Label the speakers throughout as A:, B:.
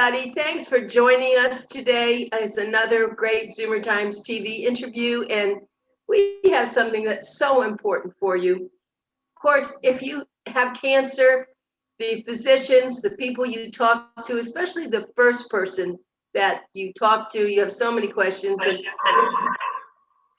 A: everybody. Thanks for joining us today. It's another great Zoomer Times TV interview, and we have something that's so important for you. Of course, if you have cancer, the physicians, the people you talk to, especially the first person that you talk to, you have so many questions, and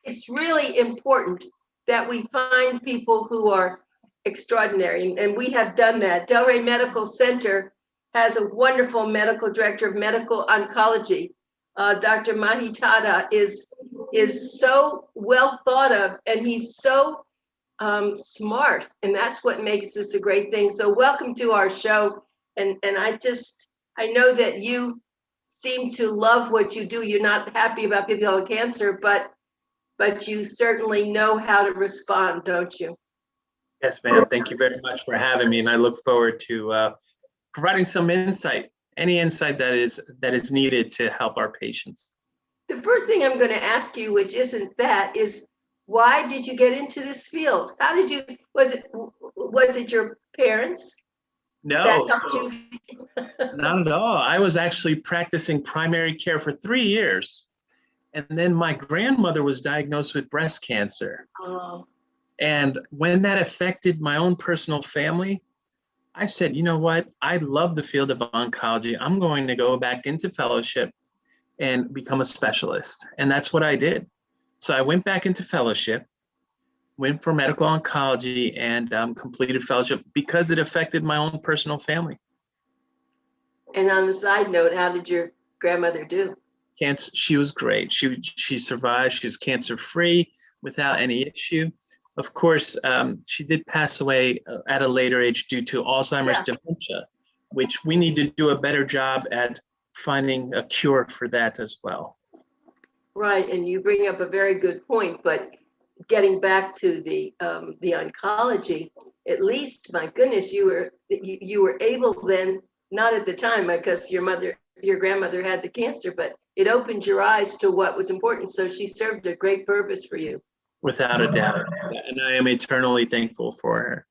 A: it's really important that we find people who are extraordinary, and we have done that. Delray Medical Center has a wonderful medical director of medical oncology. Dr. Mahdi Taha is so well thought of, and he's so smart, and that's what makes this a great thing. So welcome to our show, and I know that you seem to love what you do. You're not happy about people with cancer, but you certainly know how to respond, don't you?
B: Yes, ma'am. Thank you very much for having me, and I look forward to providing some insight, any insight that is needed to help our patients.
A: The first thing I'm going to ask you, which isn't that, is why did you get into this field? How did you? Was it your parents?
B: No, not at all. I was actually practicing primary care for 3 years, and then my grandmother was diagnosed with breast cancer.
A: Oh.
B: And when that affected my own personal family, I said, you know what? I love the field of oncology. I'm going to go back into fellowship and become a specialist. And that's what I did. So I went back into fellowship, went for medical oncology, and completed fellowship because it affected my own personal family.
A: And on a side note, how did your grandmother do?
B: Cancer, she was great. She survived. She was cancer-free without any issue. Of course, she did pass away at a later age due to Alzheimer's dementia, which we need to do a better job at finding a cure for that as well. Right,
A: and you bring up a very good point, but getting back to the oncology, at least, my goodness, you were able then, not at the time, because your grandmother had the cancer, but it opened your eyes to what was important. So she served a great purpose for you.
B: Without a doubt, and I am eternally thankful for her.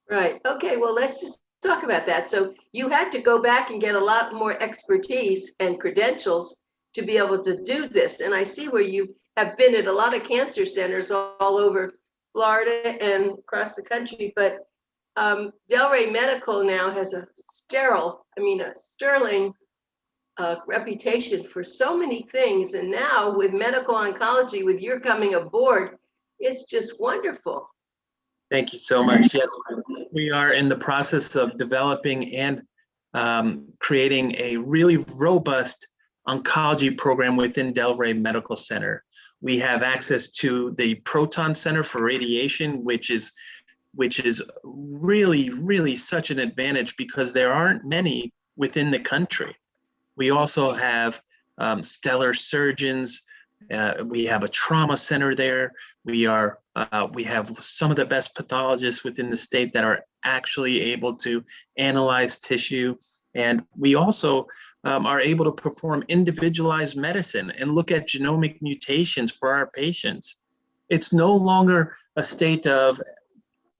A: Right. Okay, well, let's just talk about that. So you had to go back and get a lot more expertise and credentials to be able to do this. And I see where you have been at a lot of cancer centers all over Florida and across the country, but Delray Medical now has a sterling reputation for so many things. And now with medical oncology, with your coming aboard, it's just wonderful.
B: Thank you so much. Yes, we are in the process of developing and creating a really robust oncology program within Delray Medical Center. We have access to the Proton Center for Radiation, which is really, really such an advantage because there aren't many within the country. We also have stellar surgeons. We have a trauma center there. We have some of the best pathologists within the state that are actually able to analyze tissue. And we also are able to perform individualized medicine and look at genomic mutations for our patients. It's no longer a state of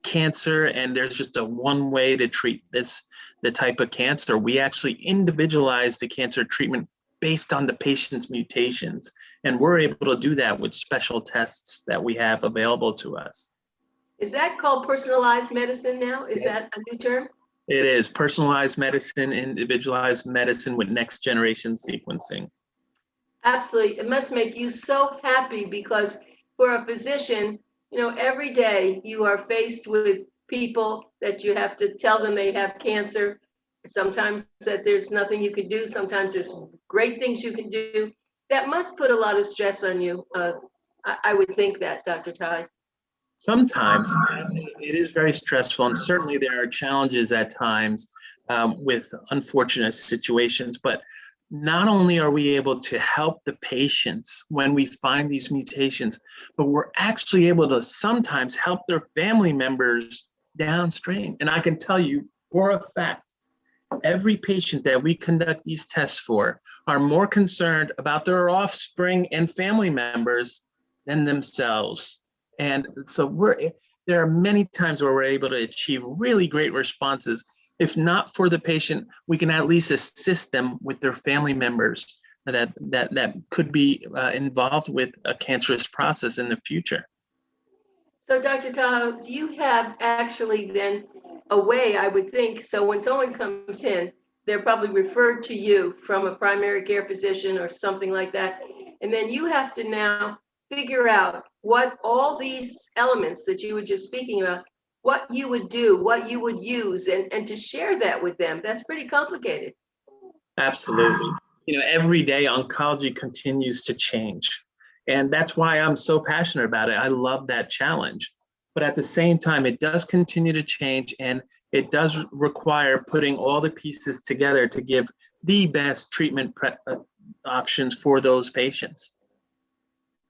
B: cancer and there's just a one way to treat the type of cancer. We actually individualize the cancer treatment based on the patient's mutations, and we're able to do that with special tests that we have available to us.
A: Is that called personalized medicine now? Is that a new term?
B: It is personalized medicine, individualized medicine with next generation sequencing.
A: Absolutely. It must make you so happy because for a physician, every day you are faced with people that you have to tell them they have cancer. Sometimes that there's nothing you can do. Sometimes there's great things you can do. That must put a lot of stress on you. I would think that, Dr. Taha.
B: Sometimes it is very stressful, and certainly there are challenges at times with unfortunate situations, but not only are we able to help the patients when we find these mutations, but we're actually able to sometimes help their family members downstream. And I can tell you for a fact, every patient that we conduct these tests for are more concerned about their offspring and family members than themselves. And so there are many times where we're able to achieve really great responses If not for the patient, we can at least assist them with their family members that could be involved with a cancerous process in the future.
A: So Dr. Taha, do you have actually then a way, I would think, so when someone comes in, they're probably referred to you from a primary care physician or something like that, and then you have to now figure out what all these elements that you were just speaking about, what you would do, what you would use, and to share that with them. That's pretty complicated.
B: Absolutely. Every day oncology continues to change. And that's why I'm so passionate about it. I love that challenge. But at the same time, it does continue to change, and it does require putting all the pieces together to give the best treatment options for those patients.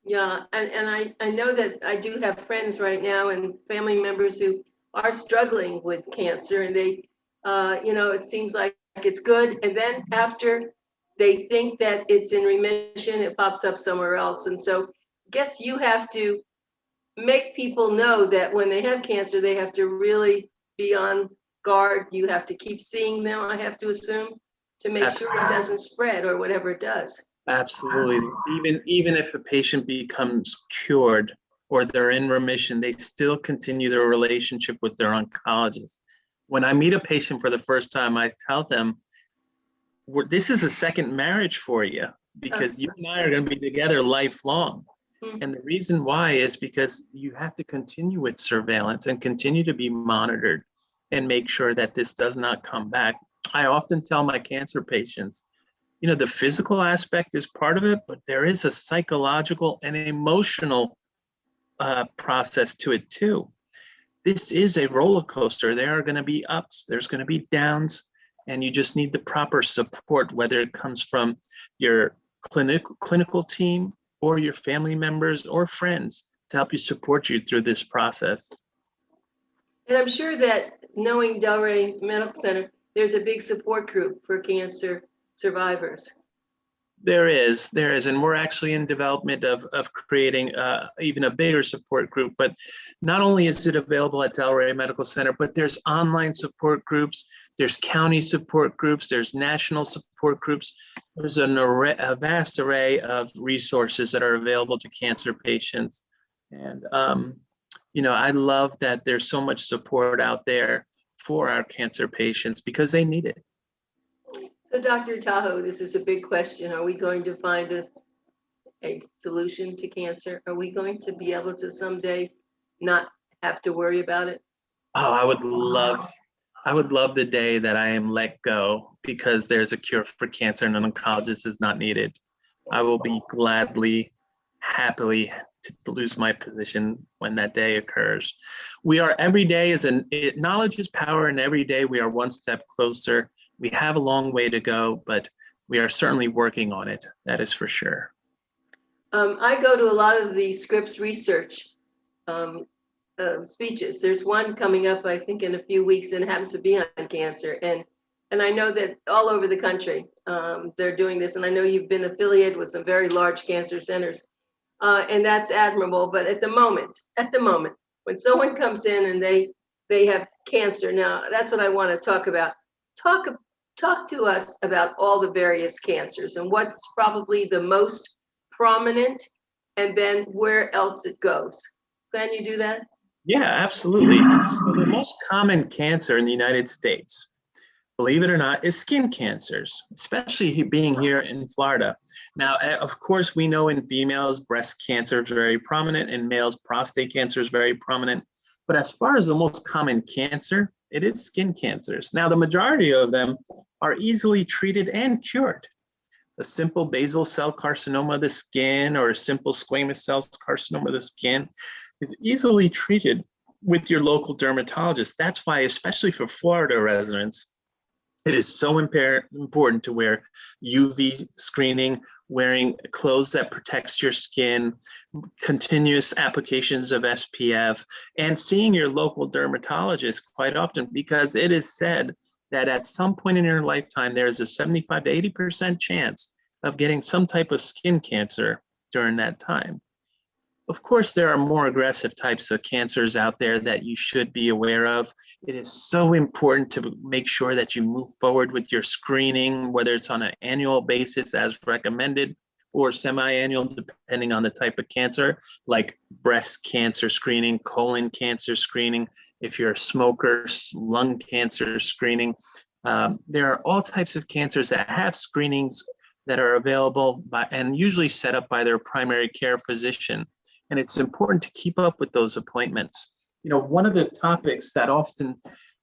A: Yeah, and I know that I do have friends right now and family members who are struggling with cancer, and they, it seems like it's good. And then after they think that it's in remission, it pops up somewhere else. And so I guess you have to make people know that when they have cancer, they have to really be on guard. You have to keep seeing them, I have to assume, to make sure it doesn't spread or whatever it does.
B: Absolutely. Even if a patient becomes cured or they're in remission, they still continue their relationship with their oncologist. When I meet a patient for the first time, I tell them, this is a second marriage for you, because you and I are going to be together lifelong. And the reason why is because you have to continue with surveillance and continue to be monitored and make sure that this does not come back. I often tell my cancer patients, the physical aspect is part of it, but there is a psychological and emotional process to it too. This is a roller coaster. There are going to be ups, there's going to be downs, and you just need the proper support, whether it comes from your clinical team or your family members or friends, to help you support you through this process.
A: And I'm sure that, knowing Delray Medical Center, there's a big support group for cancer survivors.
B: There is, and we're actually in development of creating even a bigger support group. But not only is it available at Delray Medical Center, but there's online support groups, there's county support groups, there's national support groups. There's a vast array of resources that are available to cancer patients. And, I love that there's so much support out there for our cancer patients because they need it.
A: So Dr. Taha, this is a big question. Are we going to find a solution to cancer? Are we going to be able to someday not have to worry about it?
B: Oh, I would love the day that I am let go because there's a cure for cancer and an oncologist is not needed. I will be happily to lose my position when that day occurs. Every day knowledge is power, and every day we are one step closer. We have a long way to go, but we are certainly working on it. That is for sure.
A: I go to a lot of the Scripps research speeches. There's one coming up, I think, in a few weeks, and it happens to be on cancer. And I know that all over the country, they're doing this. And I know you've been affiliated with some very large cancer centers, and that's admirable. But at the moment, when someone comes in and they have cancer, now that's what I want to talk about. Talk to us about all the various cancers and what's probably the most prominent, and then where else it goes. Can you do that?
B: Yeah, absolutely. So the most common cancer in the United States, believe it or not, is skin cancers, especially being here in Florida. Now, of course, we know in females, breast cancer is very prominent, and males, prostate cancer is very prominent. But as far as the most common cancer, it is skin cancers. Now, the majority of them are easily treated and cured. A simple basal cell carcinoma of the skin or a simple squamous cell carcinoma of the skin is easily treated with your local dermatologist. That's why, especially for Florida residents, it is so important to wear UV screening, wearing clothes that protects your skin, continuous applications of SPF, and seeing your local dermatologist quite often, because it is said that at some point in your lifetime, there's a 75 to 80% chance of getting some type of skin cancer during that time. Of course, there are more aggressive types of cancers out there that you should be aware of. It is so important to make sure that you move forward with your screening, whether it's on an annual basis as recommended or semi-annual, depending on the type of cancer, like breast cancer screening, colon cancer screening, if you're a smoker, lung cancer screening. There are all types of cancers that have screenings that are available and usually set up by their primary care physician. And it's important to keep up with those appointments. You know, one of the topics that often,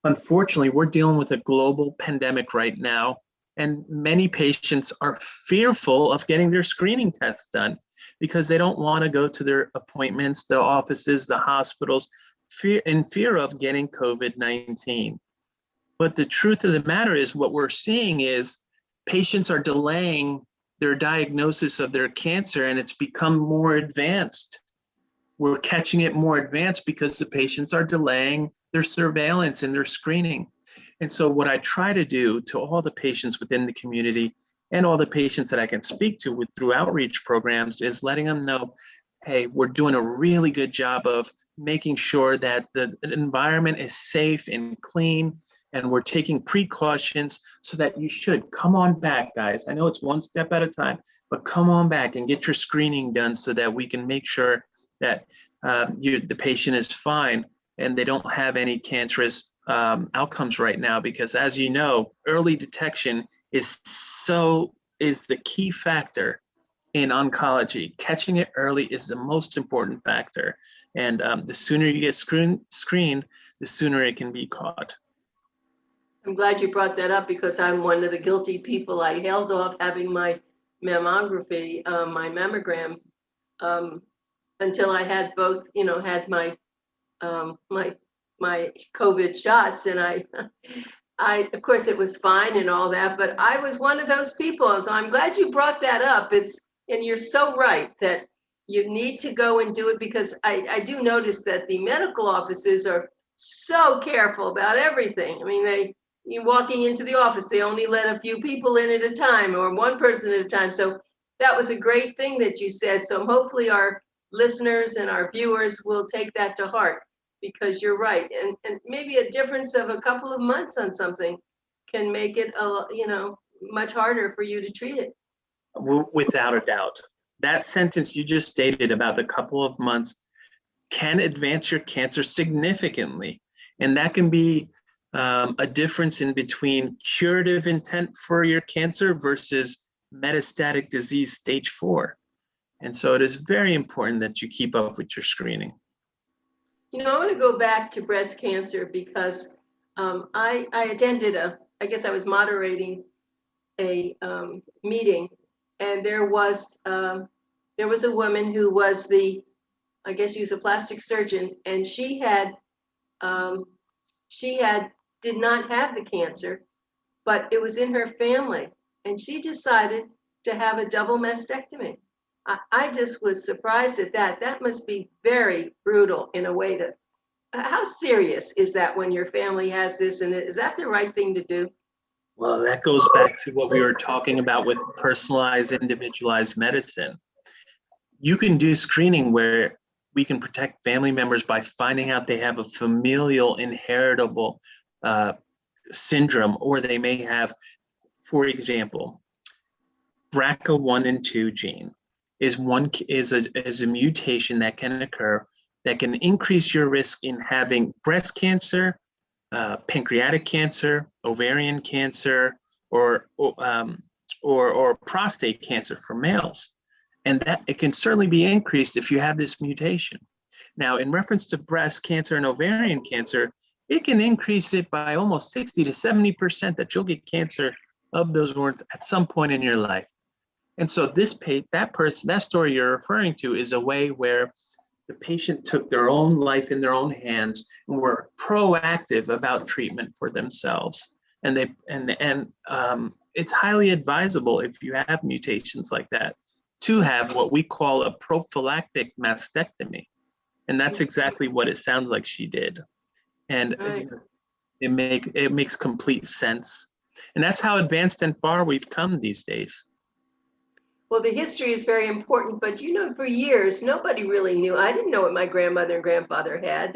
B: unfortunately, we're dealing with a global pandemic right now, and many patients are fearful of getting their screening tests done because they don't want to go to their appointments, the offices, the hospitals, in fear of getting COVID-19. But the truth of the matter is, what we're seeing is patients are delaying their diagnosis of their cancer, and it's become more advanced. We're catching it more advanced because the patients are delaying their surveillance and their screening. And so what I try to do to all the patients within the community and all the patients that I can speak to through outreach programs is letting them know, hey, we're doing a really good job of making sure that the environment is safe and clean, and we're taking precautions so that you should come on back, guys. I know it's one step at a time, but come on back and get your screening done so that we can make sure that the patient is fine and they don't have any cancerous outcomes right now. Because as you know, early detection is the key factor in oncology. Catching it early is the most important factor. And the sooner you get screened, the sooner it can be caught.
A: I'm glad you brought that up because I'm one of the guilty people. I held off having my mammography, my mammogram, until I had both, had my my COVID shots, and I of course it was fine and all that, but I was one of those people. So I'm glad you brought that up. And you're so right that you need to go and do it, because I do notice that the medical offices are so careful about everything. I mean, you walking into the office, they only let a few people in at a time, or one person at a time. So that was a great thing that you said. So hopefully our listeners and our viewers will take that to heart, because you're right. And maybe a difference of a couple of months on something can make it, much harder for you to treat it.
B: Without a doubt. That sentence you just stated about the couple of months can advance your cancer significantly. And that can be a difference in between curative intent for your cancer versus metastatic disease stage 4. And so it is very important that you keep up with your screening.
A: I want to go back to breast cancer because I attended I guess I was moderating a meeting, and there was a woman who was I guess she was a plastic surgeon, and she did not have the cancer, but it was in her family, and she decided to have a double mastectomy. I just was surprised at that. That must be very brutal in a way. How serious is that when your family has this, and is that the right thing to do?
B: Well, that goes back to what we were talking about with personalized, individualized medicine. You can do screening where we can protect family members by finding out they have a familial inheritable syndrome, or they may have, for example, BRCA1 and 2 gene is a mutation that can occur that can increase your risk in having breast cancer, pancreatic cancer, ovarian cancer, or prostate cancer for males. And that it can certainly be increased if you have this mutation. Now, in reference to breast cancer and ovarian cancer, it can increase it by almost 60 to 70% that you'll get cancer of those organs at some point in your life. And so that story you're referring to is a way where the patient took their own life in their own hands and were proactive about treatment for themselves. And it's highly advisable, if you have mutations like that, to have what we call a prophylactic mastectomy. And that's exactly what it sounds like she did. And
A: right.
B: it makes complete sense. And that's how advanced and far we've come these days.
A: Well, the history is very important, but you know, for years, nobody really knew. I didn't know what my grandmother and grandfather had.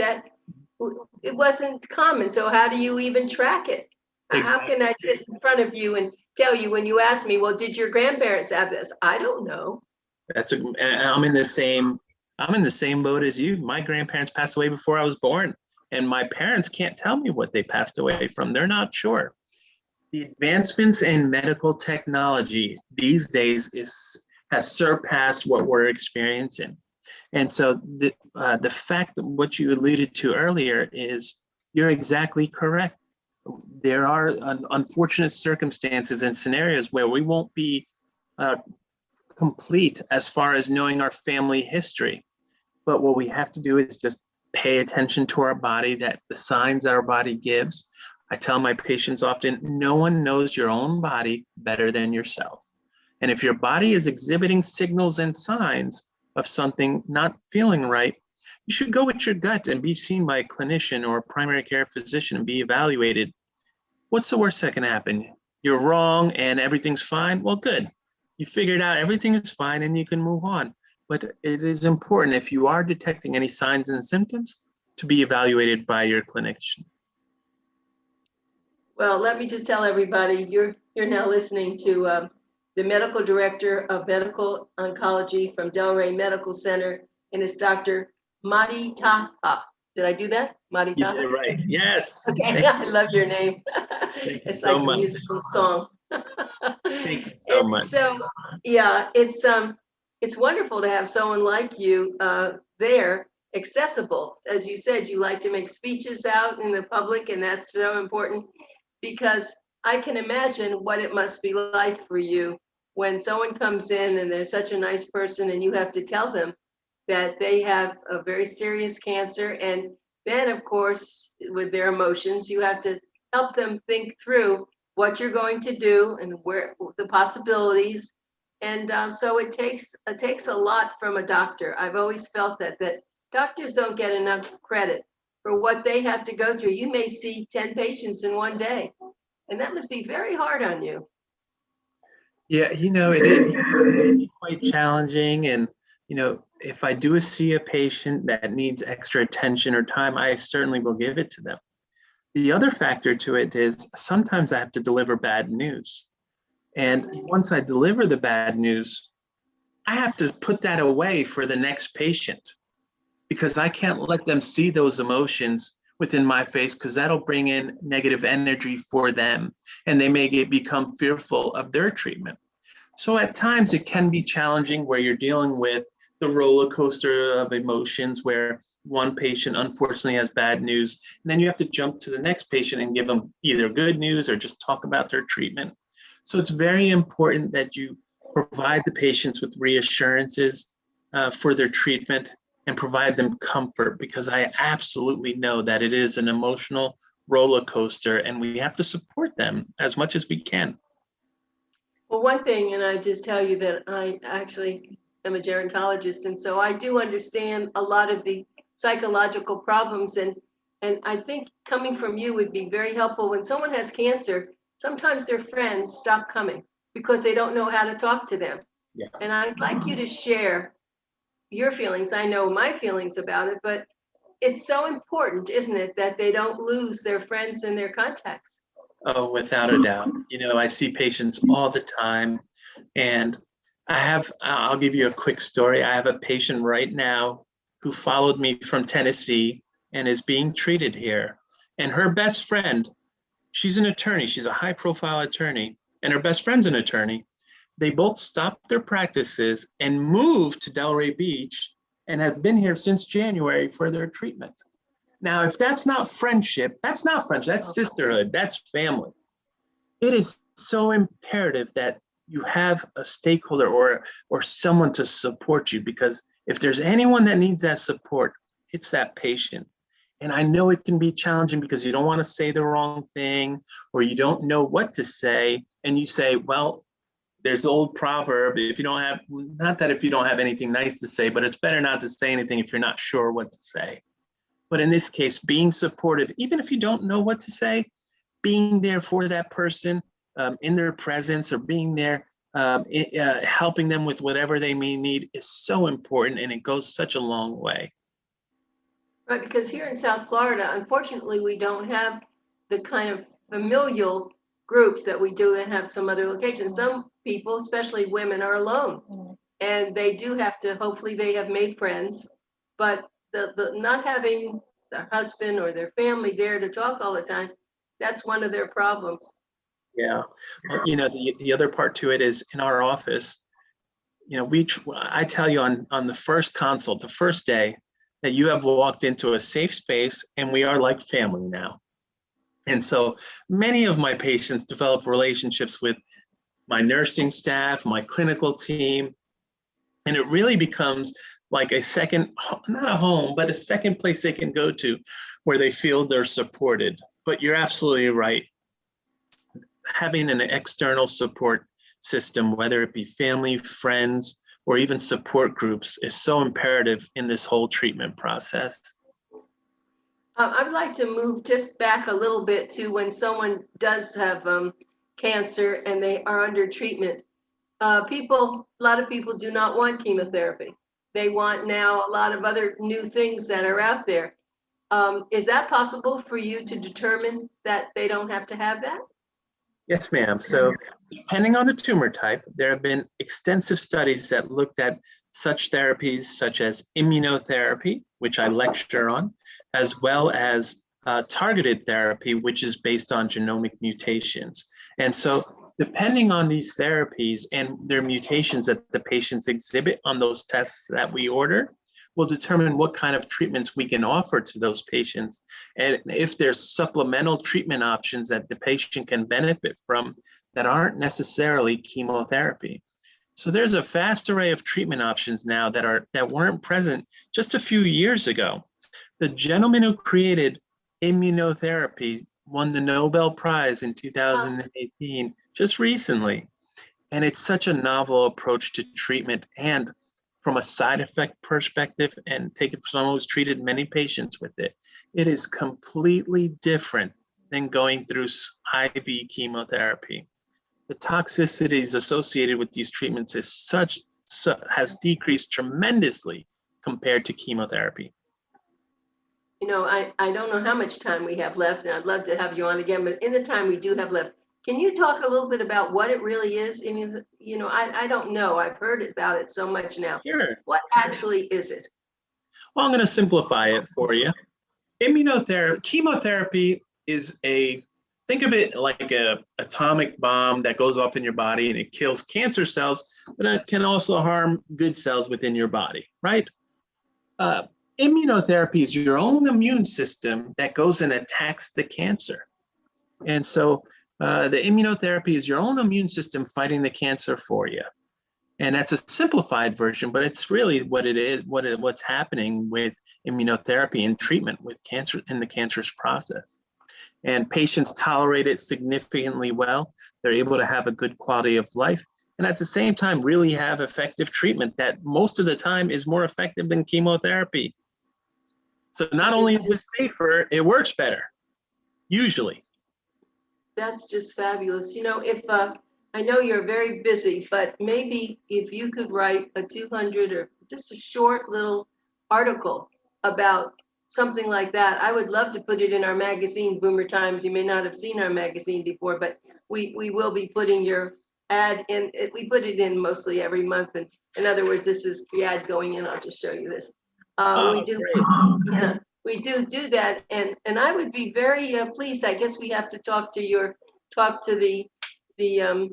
A: It wasn't common. So how do you even track it? How
B: Exactly.
A: can I sit in front of you and tell you when you ask me, well, did your grandparents have this? I don't know.
B: I'm in the same boat as you. My grandparents passed away before I was born, and my parents can't tell me what they passed away from. They're not sure. The advancements in medical technology these days has surpassed what we're experiencing. And so the fact that what you alluded to earlier is you're exactly correct. There are unfortunate circumstances and scenarios where we won't be uh, complete as far as knowing our family history. But what we have to do is just pay attention to our body, that the signs that our body gives. I tell my patients often, no one knows your own body better than yourself. And if your body is exhibiting signals and signs of something not feeling right, you should go with your gut and be seen by a clinician or a primary care physician and be evaluated. What's the worst that can happen? You're wrong and everything's fine? Well, good. You figured out everything is fine and you can move on. But it is important, if you are detecting any signs and symptoms, to be evaluated by your clinician.
A: Well, let me just tell everybody, you're now listening to the medical director of medical oncology from Delray Medical Center, and it's Dr. Mahdi Taha. Did I do that? Mahdi
B: You
A: Taha?
B: did it right. Yes.
A: Okay, I love your name.
B: Thank you
A: It's
B: so
A: like a
B: much.
A: musical song.
B: Thank you so
A: And
B: much.
A: so, yeah, it's wonderful to have someone like you there, accessible. As you said, you like to make speeches out in the public, and that's so important because I can imagine what it must be like for you when someone comes in and they're such a nice person and you have to tell them that they have a very serious cancer. And then, of course, with their emotions, you have to help them think through what you're going to do and where the possibilities. And so it takes a lot from a doctor. I've always felt that doctors don't get enough credit for what they have to go through. You may see 10 patients in one day, and that must be very hard on you.
B: Yeah, it is quite challenging. And, if I do see a patient that needs extra attention or time, I certainly will give it to them. The other factor to it is sometimes I have to deliver bad news. And once I deliver the bad news, I have to put that away for the next patient because I can't let them see those emotions within my face because that'll bring in negative energy for them and they may become fearful of their treatment. So at times it can be challenging where you're dealing with the roller coaster of emotions where one patient unfortunately has bad news, and then you have to jump to the next patient and give them either good news or just talk about their treatment. So it's very important that you provide the patients with reassurances for their treatment and provide them comfort, because I absolutely know that it is an emotional roller coaster and we have to support them as much as we can.
A: Well, one thing, and I just tell you that I actually am a gerontologist, and so I do understand a lot of the psychological problems, and I think coming from you would be very helpful. When someone has cancer, sometimes their friends stop coming because they don't know how to talk to them.
B: Yeah.
A: And I'd like you to share your feelings. I know my feelings about it, but it's so important, isn't it, that they don't lose their friends and their contacts?
B: Oh, without a doubt. I see patients all the time, and I'll give you a quick story. I have a patient right now who followed me from Tennessee and is being treated here. And her best friend, she's an attorney, she's a high profile attorney, and her best friend's an attorney. They both stopped their practices and moved to Delray Beach and have been here since January for their treatment. Now, if that's not friendship, that's not friendship, that's sisterhood, that's family. It is so imperative that you have a stakeholder or someone to support you, because if there's anyone that needs that support, it's that patient. And I know it can be challenging because you don't want to say the wrong thing or you don't know what to say. And you say, well, there's the old proverb, if you don't have anything nice to say, but it's better not to say anything if you're not sure what to say. But in this case, being supportive, even if you don't know what to say, being there for that person in their presence or being there helping them with whatever they may need is so important, and it goes such a long way.
A: Right, because here in South Florida, unfortunately, we don't have the kind of familial groups that we do and have some other locations. Some people, especially women, are alone, and they do have to, hopefully they have made friends, but the not having their husband or their family there to talk all the time, that's one of their problems.
B: Yeah. Well, you know, the other part to it is in our office, you know, I tell you on the first consult, the first day, that you have walked into a safe space and we are like family now. And so many of my patients develop relationships with my nursing staff, my clinical team, and it really becomes like a second, not a home, but a second place they can go to where they feel they're supported. But you're absolutely right. Having an external support system, whether it be family, friends, or even support groups, is so imperative in this whole treatment process.
A: I'd like to move just back a little bit to when someone does have cancer and they are under treatment. A lot of people do not want chemotherapy. They want now a lot of other new things that are out there. Is that possible for you to determine that they don't have to have that?
B: Yes, ma'am. So depending on the tumor type, there have been extensive studies that looked at such therapies such as immunotherapy, which I lecture on, as well as targeted therapy, which is based on genomic mutations. And so depending on these therapies and their mutations that the patients exhibit on those tests that we order, will determine what kind of treatments we can offer to those patients. And if there's supplemental treatment options that the patient can benefit from that aren't necessarily chemotherapy. So there's a vast array of treatment options now that weren't present just a few years ago. The gentleman who created immunotherapy won the Nobel Prize in 2018, just recently. And it's such a novel approach to treatment, and from a side effect perspective, and take it for someone who's treated many patients with it, it is completely different than going through IV chemotherapy. The toxicities associated with these treatments has decreased tremendously compared to chemotherapy.
A: You know, I don't know how much time we have left, and I'd love to have you on again, but in the time we do have left, can you talk a little bit about what it really is? I mean, you know, I don't know. I've heard about it so much now.
B: Sure.
A: What actually is it?
B: Well, I'm going to simplify it for you. Chemotherapy is think of it like a atomic bomb that goes off in your body and it kills cancer cells, but it can also harm good cells within your body, right? Immunotherapy is your own immune system that goes and attacks the cancer. And so the immunotherapy is your own immune system fighting the cancer for you. And that's a simplified version, but it's really what it is, what's happening with immunotherapy and treatment with cancer in the cancerous process. And patients tolerate it significantly well. They're able to have a good quality of life, and at the same time really have effective treatment that most of the time is more effective than chemotherapy. So not only is it safer, it works better, usually.
A: That's just fabulous. You know, if I know you're very busy, but maybe if you could write a 200 or just a short little article about something like that, I would love to put it in our magazine, ZOOMERTIMES. You may not have seen our magazine before, but we will be putting your ad in. We put it in mostly every month. And in other words, this is the ad going in. I'll just show you this. We do, yeah, we do that, and I would be very pleased. I guess we have to talk to the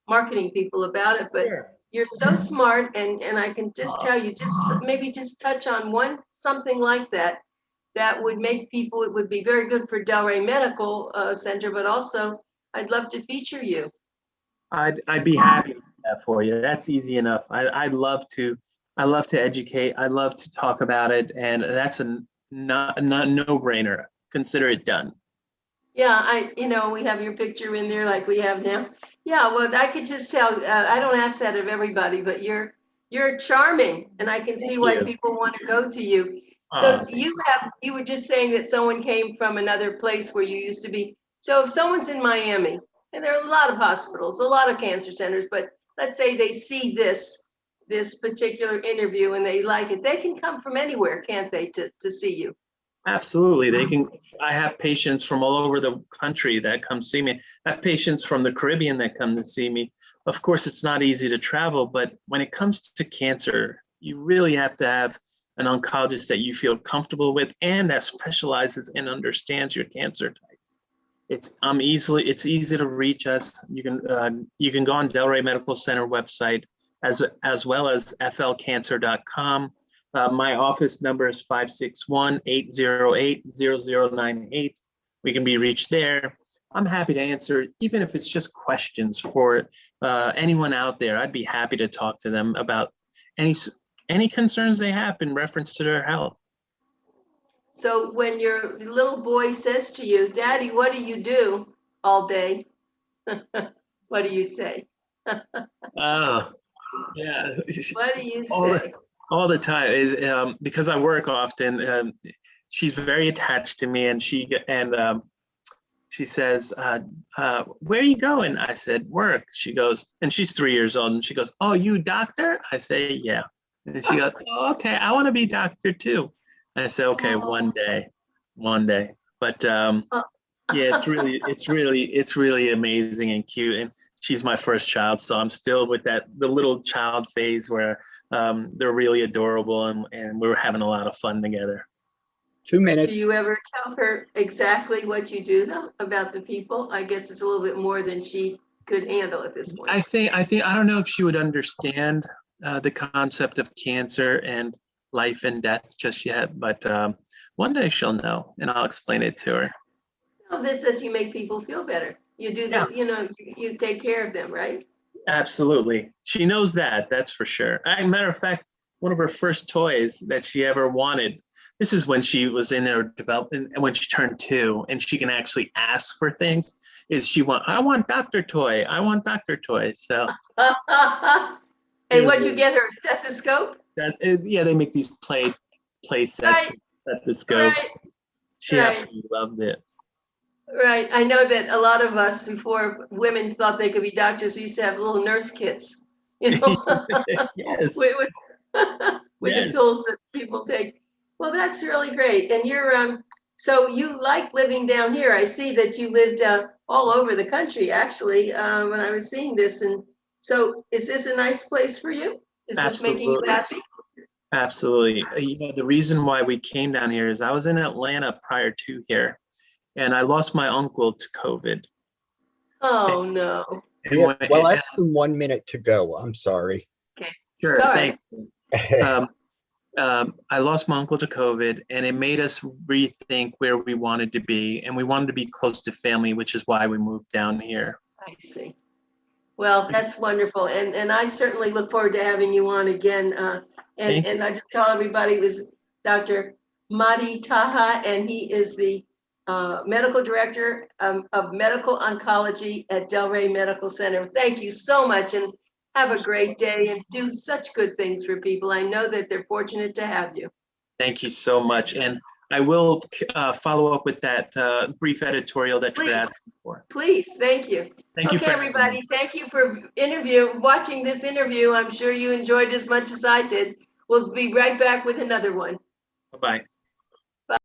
A: marketing people about it. But sure. You're so smart, and I can just tell you, maybe touch on something like that would make people. It would be very good for Delray Medical Center, but also I'd love to feature you.
B: I'd be happy to do that for you. That's easy enough. I love to educate. I love to talk about it, and that's a no-brainer. Consider it done.
A: Yeah, we have your picture in there like we have now. Yeah, well, I could just tell. I don't ask that of everybody, but you're charming, and I can see why people want to go to you. So you were just saying that someone came from another place where you used to be. So if someone's in Miami, and there are a lot of hospitals, a lot of cancer centers, but let's say they see this particular interview and they like it, they can come from anywhere, can't they, to see you?
B: Absolutely. They can. I have patients from all over the country that come see me. I have patients from the Caribbean that come to see me. Of course, it's not easy to travel, but when it comes to cancer, you really have to have an oncologist that you feel comfortable with and that specializes and understands your cancer type. It's easy to reach us. You can go on Delray Medical Center website as well as flcancer.com. My office number is 561-808-0098. We can be reached there. I'm happy to answer, even if it's just questions for anyone out there. I'd be happy to talk to them about any concerns they have in reference to their health.
A: So when your little boy says to you, Daddy, what do you do all day? What do you say?
B: Oh, yeah.
A: What do you say?
B: All the time is because I work often. She's very attached to me, and she says, "Where are you going?" I said, "Work." She goes, and she's 3 years old, and she goes, "Oh, you doctor?" I say, "Yeah." And she goes, "Oh, okay, I want to be doctor too." I said, "Okay, one day." But yeah, it's really amazing and cute. And she's my first child, so I'm still with the little child phase where they're really adorable and we're having a lot of fun together.
C: 2 minutes.
A: Do you ever tell her exactly what you do though about the people? I guess it's a little bit more than she could handle at this point.
B: I think I don't know if she would understand the concept of cancer and life and death just yet, but one day she'll know, and I'll explain it to her.
A: No, this says you make people feel better. You do that, you take care of them, right?
B: Absolutely. She knows that, that's for sure. Matter of fact, one of her first toys that she ever wanted, this is when she was in her development, and when she turned 2, and she can actually ask for things, is I want doctor toy. I want doctor toy. So.
A: And what'd you get her, a stethoscope?
B: Yeah, they make these play sets with stethoscopes.
A: Right.
B: She absolutely loved it.
A: Right. I know that a lot of us, before women thought they could be doctors, we used to have little nurse kits,
B: Yes.
A: with the pills that people take. Well, that's really great. And you're so you like living down here. I see that you lived all over the country, actually, when I was seeing this. And so is this a nice place for you? Is this making you happy?
B: Absolutely. The reason why we came down here is I was in Atlanta prior to here, and I lost my uncle to COVID.
A: Oh, no.
C: Yeah, well, less than 1 minute to go. I'm sorry.
A: Okay.
B: Sure,
A: Sorry.
B: thanks. I lost my uncle to COVID, and it made us rethink where we wanted to be, and we wanted to be close to family, which is why we moved down here.
A: I see. Well, that's wonderful. And I certainly look forward to having you on again. And I just tell everybody it was Dr. Mahdi Taha, and he is the medical director of medical oncology at Delray Medical Center. Thank you so much, and have a great day and do such good things for people. I know that they're fortunate to have you.
B: Thank you so much. And I will follow up with that brief editorial that you're asking for.
A: Please, thank you.
B: Thank you.
A: Okay, everybody, thank you for watching this interview. I'm sure you enjoyed as much as I did. We'll be right back with another one.
B: Bye-bye.
A: Bye.